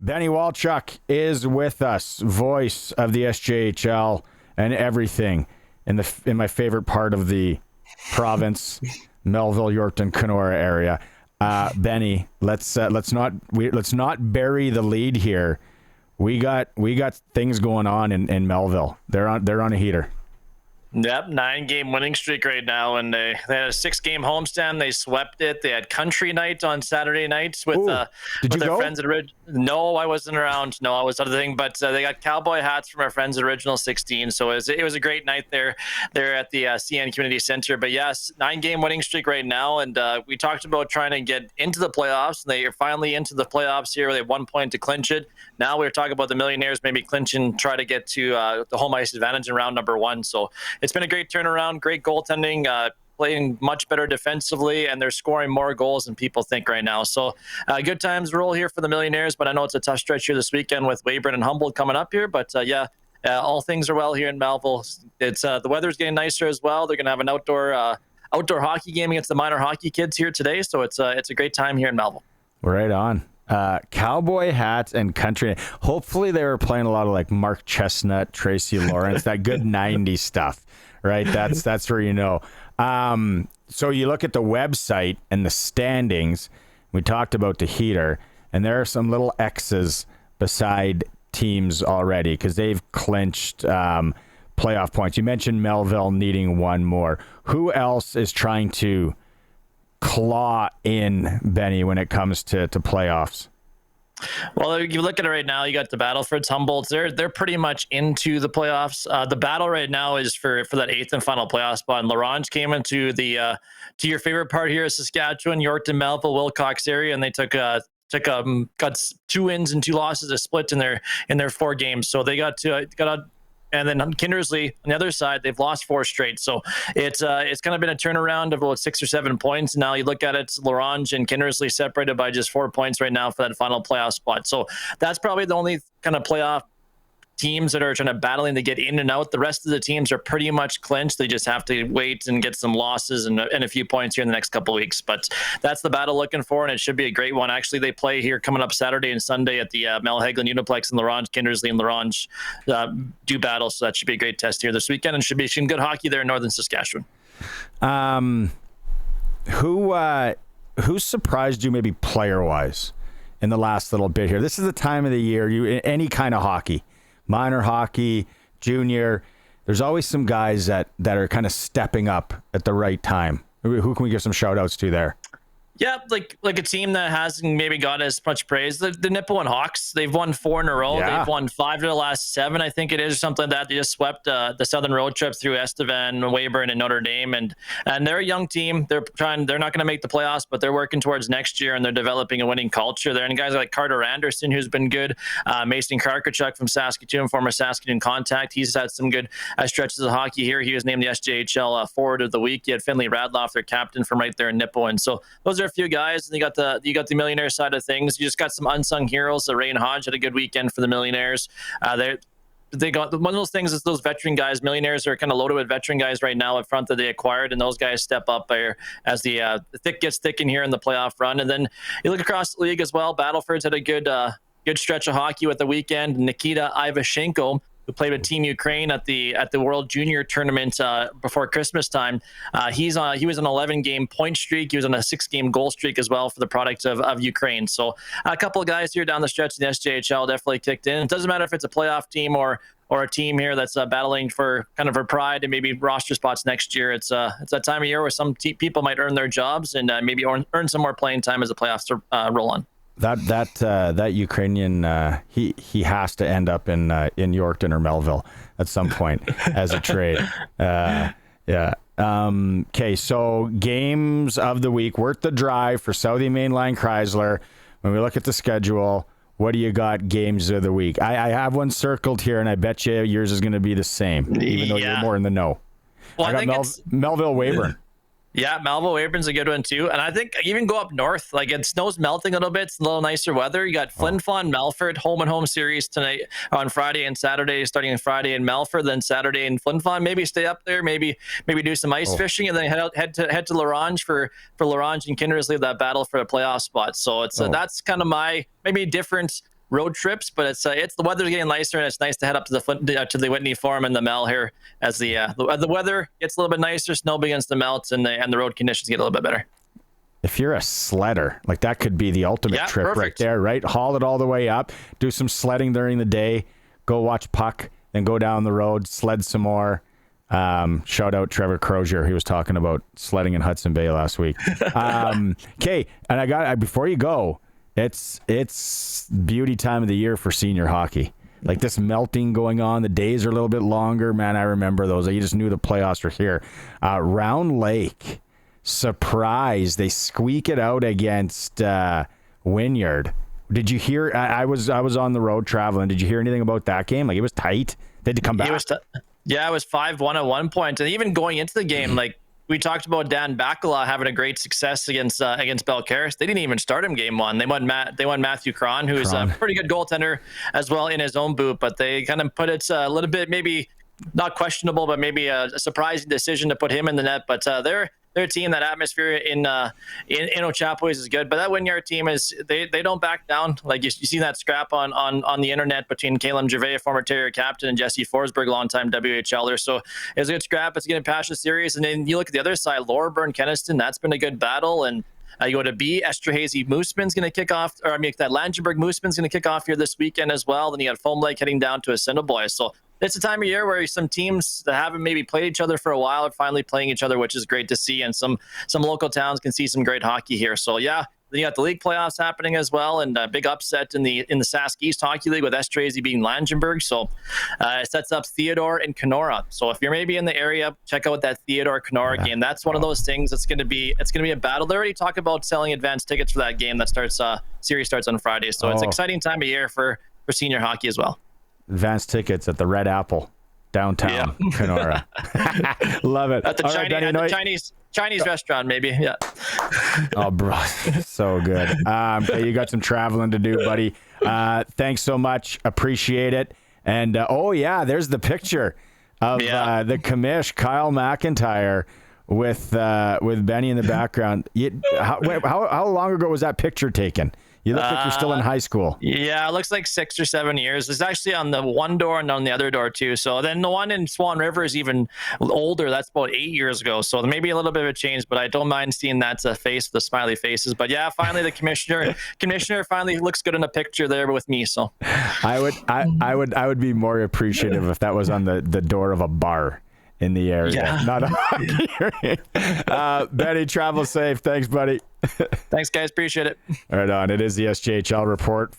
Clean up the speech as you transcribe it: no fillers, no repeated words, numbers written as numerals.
Benny Walchuk is with us, voice of the SJHL and everything in my favorite part of the province, Melville, Yorkton, Kenora area. Benny, let's not bury the lead here. We got things going on in Melville. They're on a heater. Yep, 9-game winning streak right now, and they had a 6-game homestand. They swept it. They had country night on Saturday nights with their friends at No, I wasn't around. No, I was other thing, but they got cowboy hats from our friends at Original 16. So it was a great night there. They're at the CN Community Center. But yes, 9-game winning streak right now, and we talked about trying to get into the playoffs, and they are finally into the playoffs here. They have 1 point to clinch it. Now we're talking about the Millionaires maybe clinch and try to get to the home ice advantage in round number 1. So it's been a great turnaround, great goaltending, playing much better defensively, and they're scoring more goals than people think right now. So good times roll here for the Millionaires, but I know it's a tough stretch here this weekend with Weyburn and Humboldt coming up here. But all things are well here in Melville. It's the weather's getting nicer as well. They're going to have an outdoor hockey game against the minor hockey kids here today. So it's a great time here in Melville. Right on. Cowboy hats and country. Hopefully they were playing a lot of like Mark Chestnut, Tracy Lawrence, that good 90s stuff, right? That's where you know. So you look at the website and the standings. We talked about the heater, and there are some little X's beside teams already because they've clinched playoff points. You mentioned Melville needing one more. Who else is trying to claw in, Benny, when it comes to playoffs? Well, you look at it right now, you got the Battlefords, Humboldts. They're pretty much into the playoffs. The battle right now is for that 8th and final playoff spot. And Laurent came into the to your favorite part here is Saskatchewan, Yorkton, Melville, Wilcox area, and they got 2 wins and 2 losses, a split in their 4 games. So they got and then Kindersley on the other side, they've lost 4 straight. So it's kind of been a turnaround of about 6 or 7 points. Now you look at it, Laurent and Kindersley separated by just 4 points right now for that final playoff spot. So that's probably the only kind of playoff teams that are trying to battling to get in and out. The rest of the teams are pretty much clinched. They just have to wait and get some losses and a few points here in the next couple of weeks. But that's the battle looking for, and it should be a great one. Actually, they play here coming up Saturday and Sunday at the Mel Hagelin Uniplex, and Laurent, Kindersley, and Laurent do battle. So that should be a great test here this weekend, and should be some good hockey there in northern Saskatchewan. Who surprised you maybe player-wise in the last little bit here? This is the time of the year, any kind of hockey. Minor hockey, junior, there's always some guys that are kind of stepping up at the right time. Who can we give some shout outs to there? Yeah, like a team that hasn't maybe got as much praise. The Nipawin Hawks, they've won 4 in a row. Yeah. They've won 5 of the last 7, I think it is, something like that. They just swept the Southern Road Trip through Estevan, Weyburn, and Notre Dame, and they're a young team. They're not going to make the playoffs, but they're working towards next year, and they're developing a winning culture there. And guys like Carter Anderson, who's been good, Mason Karkachuk from Saskatoon, former Saskatoon Contact, he's had some good stretches of hockey here. He was named the SJHL Forward of the Week. You had Finley Radloff, their captain from right there in Nipawin. So those are a few guys, and you got the Millionaire side of things. You just got some unsung heroes. Rain Hodge had a good weekend for the Millionaires. They got one of those things is those veteran guys. Millionaires are kind of loaded with veteran guys right now up front that they acquired, and those guys step up there as the thick gets thick in here in the playoff run. And then you look across the league as well. Battleford's had a good stretch of hockey with the weekend. Nikita Ivashenko, who played with Team Ukraine at the World Junior Tournament before Christmas time. He was on an 11-game point streak. He was on a 6-game goal streak as well for the product of Ukraine. So a couple of guys here down the stretch in the SJHL definitely kicked in. It doesn't matter if it's a playoff team or a team here that's battling for kind of her pride and maybe roster spots next year. It's that time of year where some people might earn their jobs and maybe earn some more playing time as the playoffs roll on. That Ukrainian he has to end up in Yorkton or Melville at some point as a trade. Yeah. Okay. So games of the week, worth the drive for Southie Mainline Chrysler. When we look at the schedule, what do you got games of the week? I have one circled here, and I bet you yours is going to be the same, even though you're more in the know. Well, I got Melville Weyburn. Yeah, Melville Weyburn's a good one too. And I think even go up north, like it snow's melting a little bit. It's a little nicer weather. You got Flin Flon, Melfort, home and home series tonight on Friday and Saturday, starting on Friday in Melfort, then Saturday in Flin Flon. Maybe stay up there, maybe do some ice fishing, and then head to Larange for Larange and Kindersley, that battle for a playoff spot. So it's that's kind of my maybe different road trips, but it's the weather's getting nicer, and it's nice to head up to the Whitney Forum and the Mell here as the weather gets a little bit nicer, snow begins to melt, and the road conditions get a little bit better. If you're a sledder, like that could be the ultimate trip perfect. right there, right? Haul it all the way up, do some sledding during the day, go watch puck, then go down the road, sled some more. Shout out Trevor Crozier. He was talking about sledding in Hudson Bay last week. Okay, and before you go, it's beauty time of the year for senior hockey. Like this melting going on, the days are a little bit longer. Man, I remember those. You just knew the playoffs were here. Round Lake, surprise, they squeak it out against Wynyard. Did you hear? I was on the road traveling. Did you hear anything about that game? Like it was tight. They had to come back. It was 5-1 at one point, and even going into the game, like we talked about Dan Bacala having a great success against Belcaris. They didn't even start him game one. They won Matthew Cron, who's a pretty good goaltender as well in his own boot, but they kind of put it a little bit, maybe not questionable, but maybe a surprising decision to put him in the net. But their team, that atmosphere in Ochapowace is good. But that Wynyard team they don't back down. Like you see that scrap on the internet between Caleb Gervais, former Terrier captain, and Jesse Forsberg, longtime WHLer. So it's a good scrap. It's getting past the series. And then you look at the other side, Lauerburn, Keniston. That's been a good battle. And you go to B, Esterhazy Mooseman's going to kick off, that Langenberg Mooseman's going to kick off here this weekend as well. Then you got Foam Lake heading down to Assiniboia. So it's a time of year where some teams that haven't maybe played each other for a while are finally playing each other, which is great to see. And some local towns can see some great hockey here. So yeah, then you got the league playoffs happening as well, and a big upset in the Sask East Hockey League with Esterhazy beating Langenberg. So it sets up Theodore and Kenora. So if you're maybe in the area, check out that Theodore Kenora game. That's one of those things that's going to be a battle. They already talk about selling advance tickets for that game that starts series starts on Friday. So it's an exciting time of year for senior hockey as well. Advanced tickets at the Red Apple downtown Kenora. Love it. At the Chinese restaurant, maybe. Yeah. Oh, bro, so good. Okay, you got some traveling to do, buddy. Thanks so much. Appreciate it. And there's the picture of the commish, Kyle McIntyre, with Benny in the background. How long ago was that picture taken? You look like you're still in high school. Yeah, it looks like 6 or 7 years. It's actually on the one door and on the other door too. So then the one in Swan River is even older. That's about 8 years ago. So there may be a little bit of a change, but I don't mind seeing that face, the smiley faces. But yeah, finally the commissioner finally looks good in a picture there with me. So I would be more appreciative if that was on the door of a bar in the area, not a hockey rink. Benny, travel safe. Thanks, buddy. Thanks, guys. Appreciate it. Right on. It is the SJHL report.